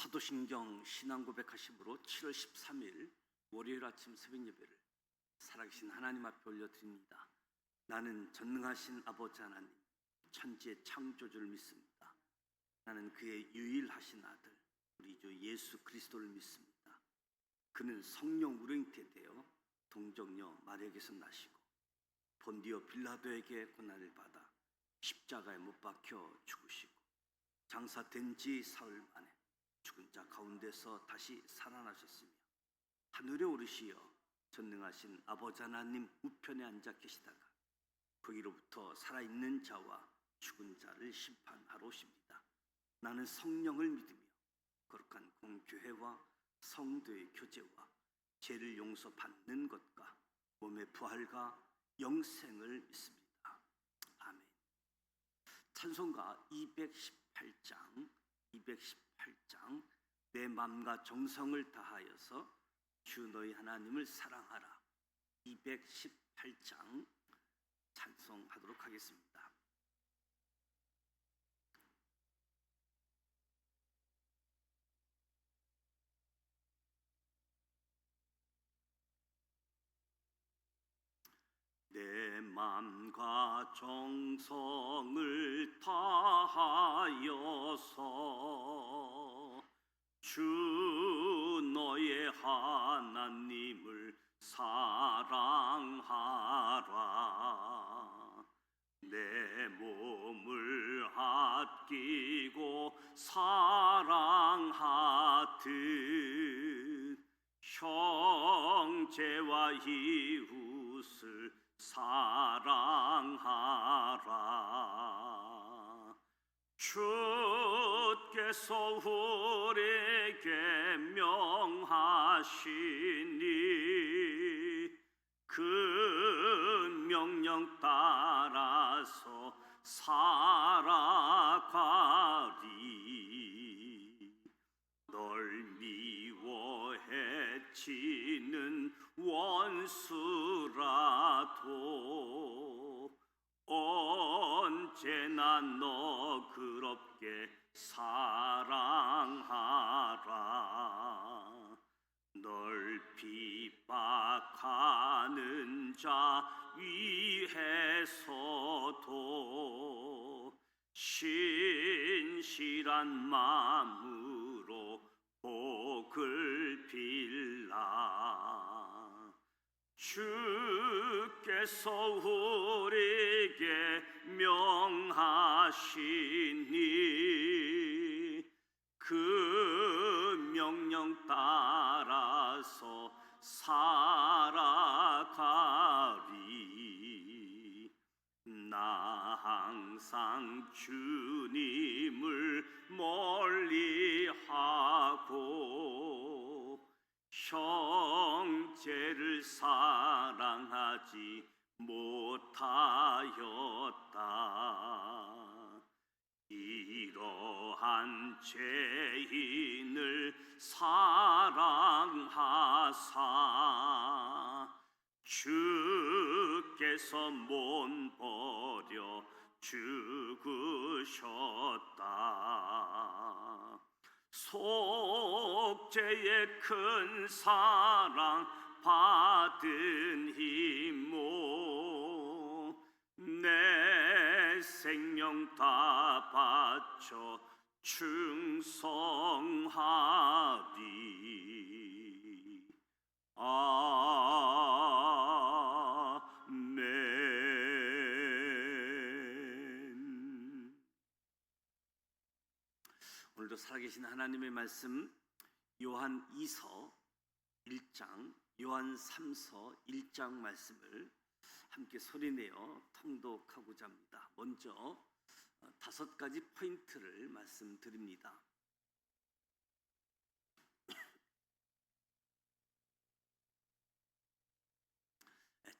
사도신경 신앙고백하심으로 7월 13일 월요일 아침 새벽 예배를 살아계신 하나님 앞에 올려드립니다. 나는 전능하신 아버지 하나님, 천지의 창조주를 믿습니다. 나는 그의 유일하신 아들 우리 주 예수 그리스도를 믿습니다. 그는 성령 우렁이태 되어 동정녀 마리아에게서 나시고 본디오 빌라도에게 고난을 받아 십자가에 못 박혀 죽으시고 장사된 지 사흘 만에 죽은 자 가운데서 다시 살아나셨으며 하늘에 오르시어 전능하신 아버지 하나님 우편에 앉아 계시다가 거기로부터 살아있는 자와 죽은 자를 심판하러 오십니다. 나는 성령을 믿으며 거룩한 공교회와 성도의 교제와 죄를 용서받는 것과 몸의 부활과 영생을 믿습니다. 아멘. 찬송가 218장 내 마음과 정성을 다하여서 주 너희 하나님을 사랑하라. 218장 찬송하도록 하겠습니다. 내 마음과 정성을 다하여서 주 너의 하나님을 사랑하라. 내 몸을 아끼고 사랑하듯 형제와 이웃을 사랑하라. 주께서 우리에게 명하시니 그 명령 따라서 살아가리. 널 미워 해치는 원수라도 언제나 너 그럽게 사랑하라. 널 핍박하는 자 위해서도 신실한 마음으로 복을 빌라. 주께서 우리에게 명하시니 그 명령 따라서 살아가리. 나 항상 주님을 멀리하고 형제를 사랑하지 못하였다. 이러한 죄인을 사랑하사 주께서 못 버려 죽으셨다. 속죄의 큰 사랑 받은 힘모 내 생명 다 바쳐 충성하리. 아멘. 오늘도 살아계신 하나님의 말씀 요한 2서 1장, 요한 3서 1장 말씀을 함께 소리내어 통독하고자 합니다. 먼저 5가지 포인트를 말씀드립니다.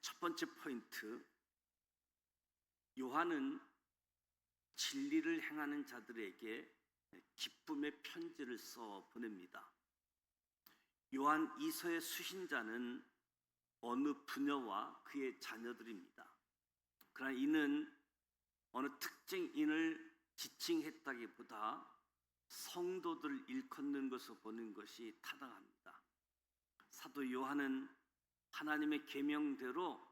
첫 번째 포인트, 요한은 진리를 행하는 자들에게 기쁨의 편지를 써 보냅니다. 요한 2서의 수신자는 어느 부녀와 그의 자녀들입니다. 그러나 이는 어느 특정인을 지칭했다기보다 성도들을 일컫는 것을 보는 것이 타당합니다. 사도 요한은 하나님의 계명대로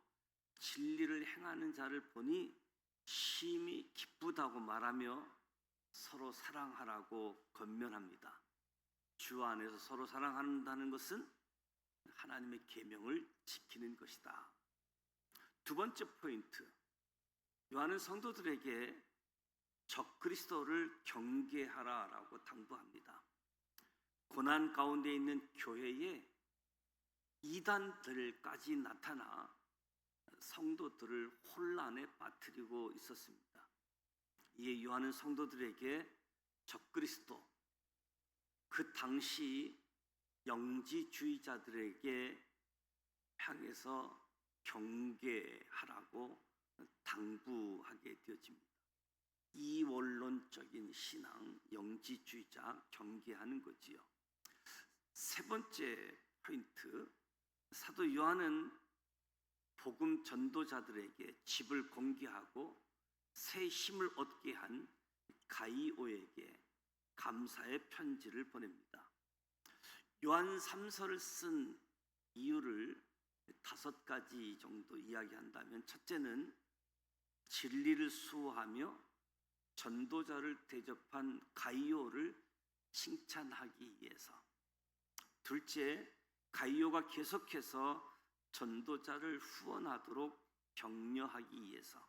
진리를 행하는 자를 보니 심히 기쁘다고 말하며 서로 사랑하라고 권면합니다. 주 안에서 서로 사랑한다는 것은 하나님의 계명을 지키는 것이다. 두 번째 포인트, 요한은 성도들에게 적그리스도를 경계하라라고 당부합니다. 고난 가운데 있는 교회에 이단들까지 나타나 성도들을 혼란에 빠뜨리고 있었습니다. 이에 요한은 성도들에게 적그리스도, 그 당시 영지주의자들에게 향해서 경계하라고 당부하게 되어집니다. 이원론적인 신앙, 영지주의자 경계하는 거지요. 세 번째 포인트, 사도 요한은 복음 전도자들에게 집을 공개하고 새 힘을 얻게 한 가이오에게 감사의 편지를 보냅니다. 요한 3서를 쓴 이유를 5가지 정도 이야기한다면, 첫째는 진리를 수호하며 전도자를 대접한 가이오를 칭찬하기 위해서, 둘째, 가이오가 계속해서 전도자를 후원하도록 격려하기 위해서,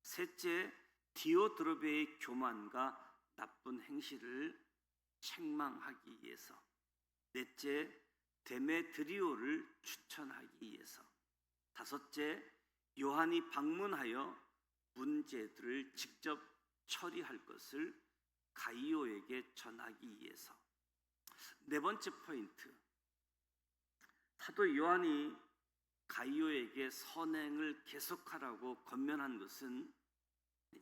셋째, 디오드로베의 교만과 나쁜 행실을 책망하기 위해서, 넷째, 데메드리오를 추천하기 위해서, 다섯째, 요한이 방문하여 문제들을 직접 처리할 것을 가이오에게 전하기 위해서. 네 번째 포인트, 사도 요한이 가이오에게 선행을 계속하라고 권면한 것은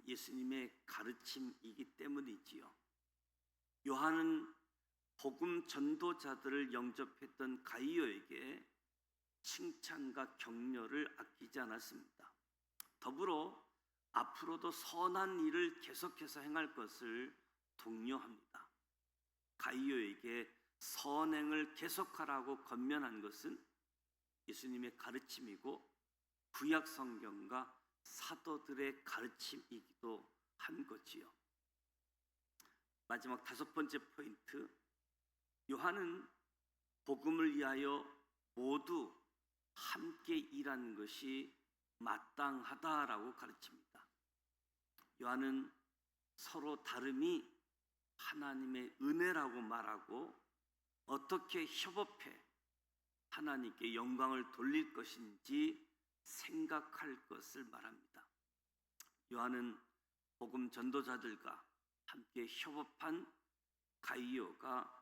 예수님의 가르침이기 때문이지요. 요한은 복음 전도자들을 영접했던 가이오에게 칭찬과 격려를 아끼지 않았습니다. 더불어 앞으로도 선한 일을 계속해서 행할 것을 독려합니다. 가이오에게 선행을 계속하라고 권면한 것은 예수님의 가르침이고 구약 성경과 사도들의 가르침이기도 한 거지요. 마지막 5번째 포인트, 요한은 복음을 위하여 모두 함께 일하는 것이 마땅하다라고 가르칩니다. 요한은 서로 다름이 하나님의 은혜라고 말하고 어떻게 협업해 하나님께 영광을 돌릴 것인지 생각할 것을 말합니다. 요한은 복음 전도자들과 함께 협업한 가이오가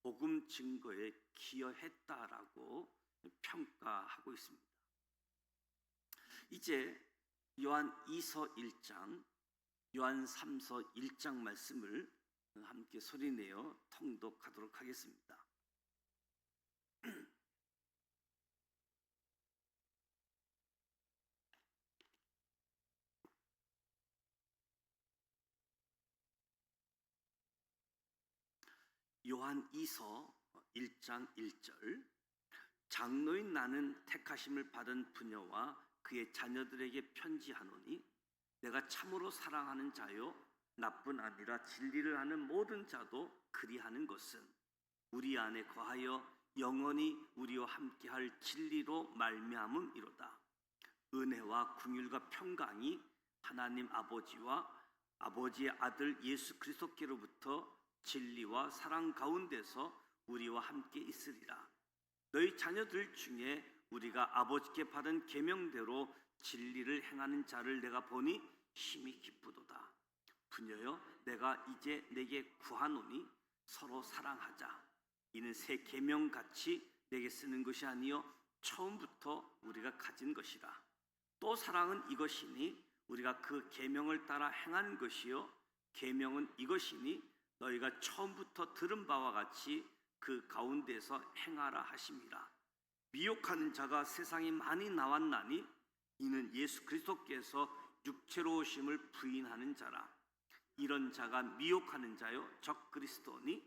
복음 증거에 기여했다라고 평가하고 있습니다. 이제 요한 2서 1장, 요한 3서 1장 말씀을 함께 소리내어 통독하도록 하겠습니다. 요한 2서 1장 1절, 장로인 나는 택하심을 받은 부녀와 그의 자녀들에게 편지하노니 내가 참으로 사랑하는 자요 나뿐 아니라 진리를 하는 모든 자도 그리하는 것은 우리 안에 거하여 영원히 우리와 함께할 진리로 말미암음이로다. 은혜와 긍휼과 평강이 하나님 아버지와 아버지의 아들 예수 그리스도께로부터 진리와 사랑 가운데서 우리와 함께 있으리라. 너희 자녀들 중에 우리가 아버지께 받은 계명대로 진리를 행하는 자를 내가 보니 심히 기쁘도다. 부녀여, 내가 이제 내게 구하노니 서로 사랑하자. 이는 새 계명같이 내게 쓰는 것이 아니요 처음부터 우리가 가진 것이라. 또 사랑은 이것이니 우리가 그 계명을 따라 행하는 것이요 계명은 이것이니 너희가 처음부터 들은 바와 같이 그 가운데서 행하라 하심이라. 미혹하는 자가 세상에 많이 나왔나니 이는 예수 그리스도께서 육체로 오심을 부인하는 자라. 이런 자가 미혹하는 자요 적 그리스도니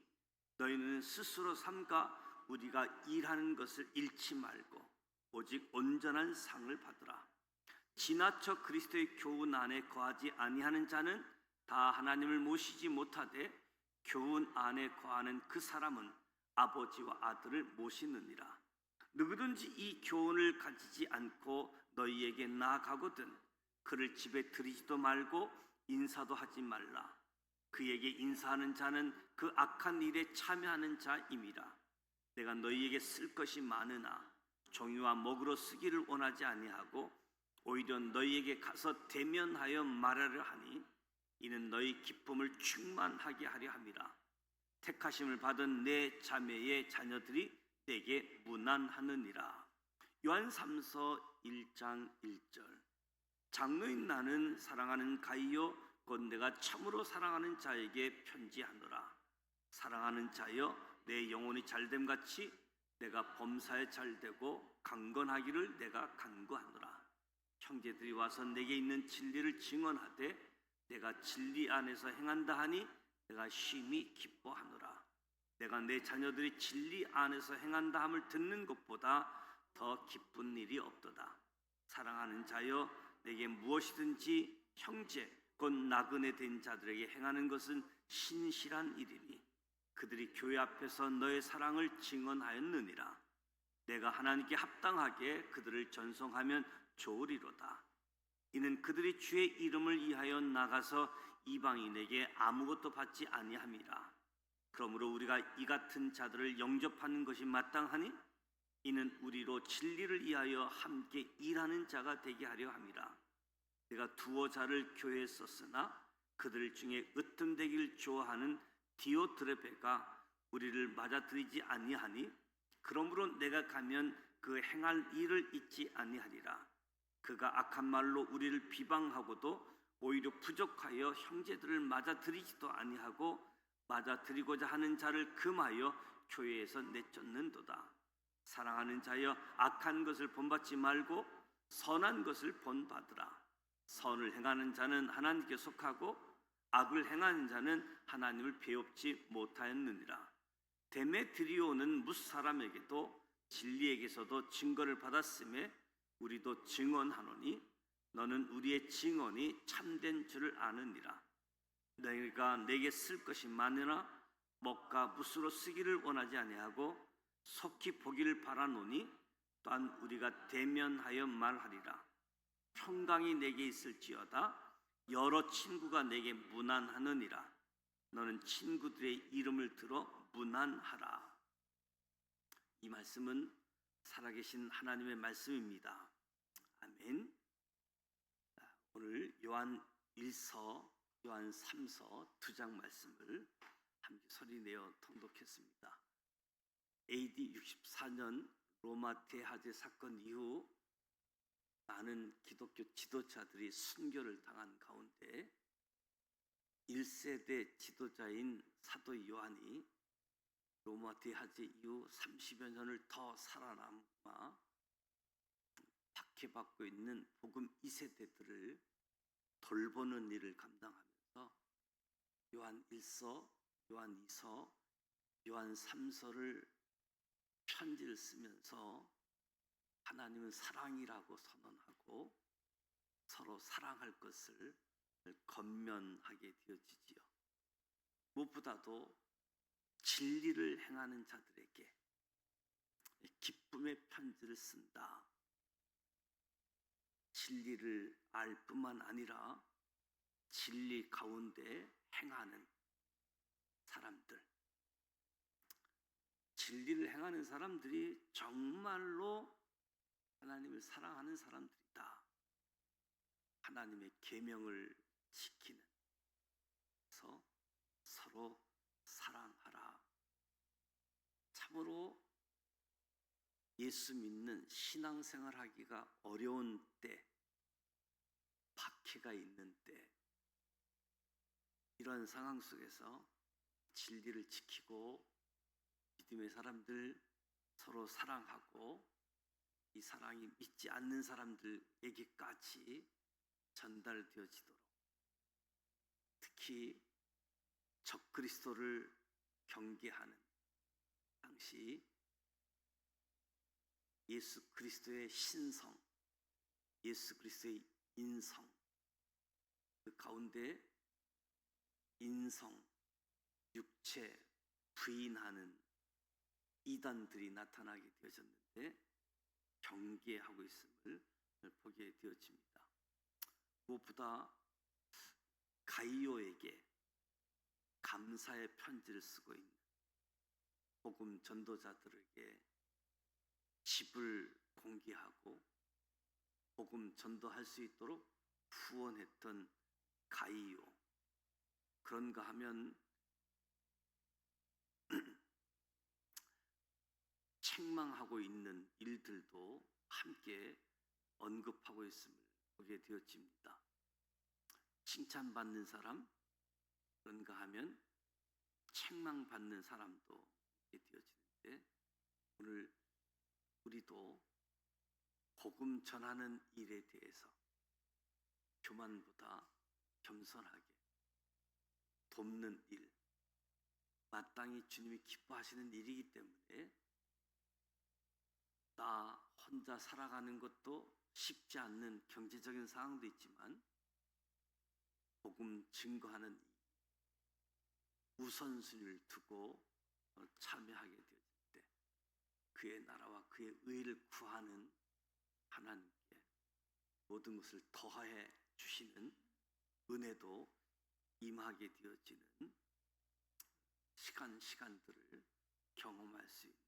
너희는 스스로 삼가 우리가 일하는 것을 잃지 말고 오직 온전한 상을 받으라. 지나쳐 그리스도의 교훈 안에 거하지 아니하는 자는 다 하나님을 모시지 못하되 교훈 안에 거하는 그 사람은 아버지와 아들을 모시느니라. 누구든지 이 교훈을 가지지 않고 너희에게 나아가거든 그를 집에 들이지도 말고 인사도 하지 말라. 그에게 인사하는 자는 그 악한 일에 참여하는 자임이라. 내가 너희에게 쓸 것이 많으나 종이와 먹으로 쓰기를 원하지 아니하고 오히려 너희에게 가서 대면하여 말하려 하니 이는 너희 기쁨을 충만하게 하려 함이라. 택하심을 받은 내 자매의 자녀들이 내게 문안하느니라. 요한 3서 1장 1절. 장로인 나는 사랑하는 가이요 곧 내가 참으로 사랑하는 자에게 편지하노라. 사랑하는 자여 내 영혼이 잘됨 같이 내가 범사에 잘되고 강건하기를 내가 간구하노라. 형제들이 와서 내게 있는 진리를 증언하되 내가 진리 안에서 행한다 하니 내가 심히 기뻐하노라. 내가 내 자녀들이 진리 안에서 행한다 함을 듣는 것보다 더 기쁜 일이 없도다. 사랑하는 자여 내게 무엇이든지 형제 곧 나그네 된 자들에게 행하는 것은 신실한 일이니 그들이 교회 앞에서 너의 사랑을 증언하였느니라. 내가 하나님께 합당하게 그들을 전송하면 좋으리로다. 이는 그들이 주의 이름을 위하여 나가서 이방인에게 아무것도 받지 아니함이라. 그러므로 우리가 이 같은 자들을 영접하는 것이 마땅하니 이는 우리로 진리를 위하여 함께 일하는 자가 되게 하려 함이라. 내가 두어 자를 교회에 썼으나 그들 중에 으뜸되기를 좋아하는 디오트레베가 우리를 맞아들이지 아니하니 그러므로 내가 가면 그 행할 일을 잊지 아니하리라. 그가 악한 말로 우리를 비방하고도 오히려 부족하여 형제들을 맞아들이지도 아니하고 맞아들이고자 하는 자를 금하여 교회에서 내쫓는도다. 사랑하는 자여 악한 것을 본받지 말고 선한 것을 본받으라. 선을 행하는 자는 하나님께 속하고 악을 행하는 자는 하나님을 배웁지 못하였느니라. 데메트리오는 무사람에게도 진리에게서도 증거를 받았음에 우리도 증언하노니 너는 우리의 증언이 참된 줄을 아느니라. 너희가 내게 쓸 것이 많으나 먹과 붓으로 쓰기를 원하지 아니하고 속히 보기를 바라노니 또한 우리가 대면하여 말하리라. 평강이 내게 있을지어다. 여러 친구가 내게 문안하느니라. 너는 친구들의 이름을 들어 문안하라. 이 말씀은 살아계신 하나님의 말씀입니다. 아멘. 오늘 요한 1서, 요한 3서 두 장 말씀을 함께 소리내어 통독했습니다. AD 64년 로마 대화재 사건 이후 많은 기독교 지도자들이 순교를 당한 가운데 1세대 지도자인 사도 요한이 로마 대화재 이후 30여 년을 더 살아남아 박해받고 있는 복음 2세대들을 돌보는 일을 감당하면서 요한 1서, 요한 2서, 요한 3서를 편지를 쓰면서 하나님은 사랑이라고 선언하고 서로 사랑할 것을 권면하게 되어지지요. 무엇보다도 진리를 행하는 자들에게 기쁨의 편지를 쓴다. 진리를 알 뿐만 아니라 진리 가운데 행하는 사람들, 진리를 행하는 사람들이 정말로 하나님을 사랑하는 사람들이다. 하나님의 계명을 지키는, 그래서 서로 사랑하라. 참으로 예수 믿는 신앙생활 하기가 어려운 때, 박해가 있는 때, 이런 상황 속에서 진리를 지키고 믿음의 사람들 서로 사랑하고 이 사랑이 믿지 않는 사람들에게까지 전달되어지도록, 특히 적그리스도를 경계하는 당시 예수 그리스도의 신성, 예수 그리스도의 인성, 그 가운데 인성, 육체 부인하는 이단들이 나타나게 되어졌는데 경계하고 있음을 보게 되어집니다. 무엇보다 가이오에게 감사의 편지를 쓰고 있는 복음 전도자들에게 집을 공개하고 복음 전도할 수 있도록 후원했던 가이오, 그런가 하면 책망하고 있는 일들도 함께 언급하고 있음을 보게 되어집니다. 칭찬받는 사람, 그런가 하면 책망받는 사람도 보게 되어지는데, 오늘 우리도 복음 전하는 일에 대해서 교만보다 겸손하게 돕는 일, 마땅히 주님이 기뻐하시는 일이기 때문에 나 혼자 살아가는 것도 쉽지 않는 경제적인 상황도 있지만 복음 증거하는 일, 우선순위를 두고 참여하게 되어질 때 그의 나라와 그의 의를 구하는 하나님께 모든 것을 더하해 주시는 은혜도 임하게 되어지는 시간들을 경험할 수 있는,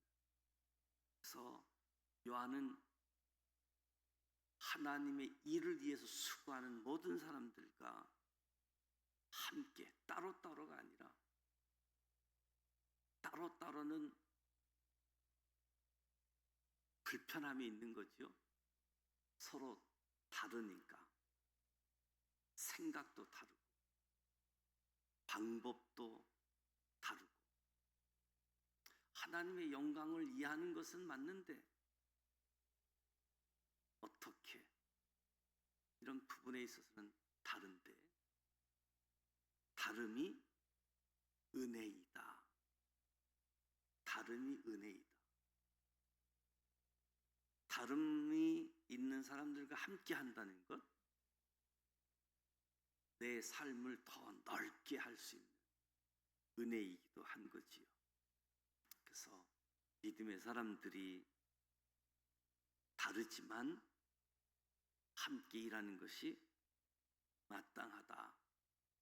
그래서 요한은 하나님의 일을 위해서 수고하는 모든 사람들과 함께 따로따로가 아니라, 따로따로는 불편함이 있는 거죠. 서로 다르니까 생각도 다르고 방법도 다르고 하나님의 영광을 이해하는 것은 맞는데 어떻게 이런 부분에 있어서는 다른데, 다름이 은혜이다. 다름이 은혜이다. 다름이 있는 사람들과 함께 한다는 것, 내 삶을 더 넓게 할 수 있는 은혜이기도 한 거지요. 그래서 믿음의 사람들이 다르지만 함께 일하는 것이 마땅하다.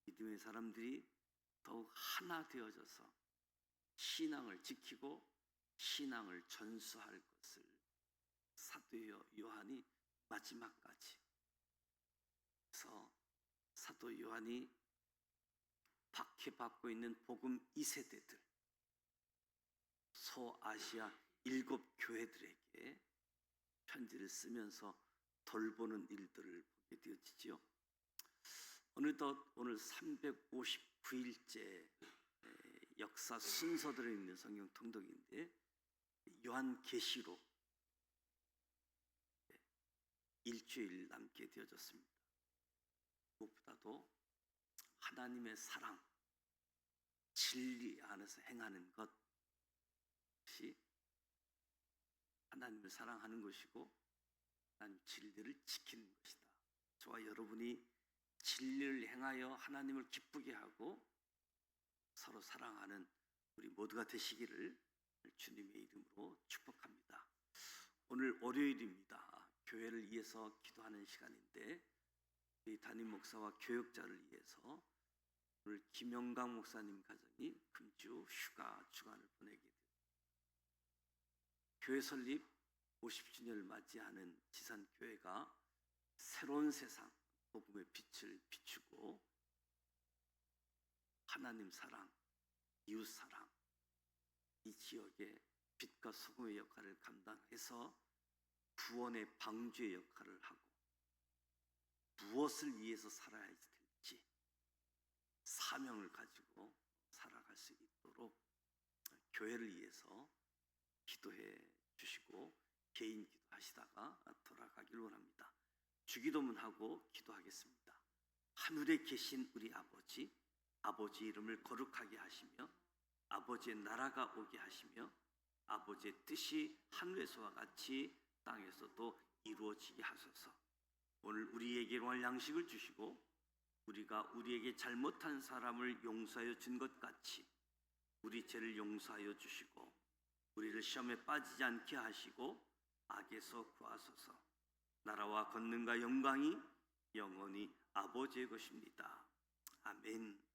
믿음의 사람들이 더욱 하나 되어져서 신앙을 지키고 신앙을 전수할 것을 사도 요한이 마지막까지, 그래서 사도 요한이 박해받고 있는 복음 2세대들, 소아시아 7교회들에게 편지를 쓰면서 돌보는 일들을 보게 되어지죠. 어느덧 오늘 359일째 역사 순서들을 읽는 성경 통독인데, 요한계시록 일주일 남게 되어졌습니다. 무엇보다도 하나님의 사랑, 진리 안에서 행하는 것이 하나님을 사랑하는 것이고 하나님 진리를 지키는 것이다. 저와 여러분이 진리를 행하여 하나님을 기쁘게 하고 서로 사랑하는 우리 모두가 되시기를 주님의 이름으로 축복합니다. 오늘 월요일입니다. 교회를 위해서 기도하는 시간인데, 우리 담임 목사와 교역자를 위해서 오늘 김영강 목사님 가정이 금주 휴가 주간을 보내게 됩니다. 교회 설립 50주년을 맞이하는 지산교회가 새로운 세상, 복음의 빛을 비추고 하나님 사랑, 이웃 사랑, 이 지역의 빛과 소금의 역할을 감당해서 구원의 방주의 역할을 하고 무엇을 위해서 살아야 될지 사명을 가지고 살아갈 수 있도록 교회를 위해서 기도해 주시고 개인 기도하시다가 돌아가길 원합니다. 주기도문하고 기도하겠습니다. 하늘에 계신 우리 아버지, 아버지 이름을 거룩하게 하시며 아버지의 나라가 오게 하시며 아버지의 뜻이 하늘에서와 같이 땅에서도 이루어지게 하소서. 오늘 우리에게 일용할 양식을 주시고 우리가 우리에게 잘못한 사람을 용서하여 준 것 같이 우리 죄를 용서하여 주시고 우리를 시험에 빠지지 않게 하시고 악에서 구하소서. 나라와 권능과 영광이 영원히 아버지의 것입니다. 아멘.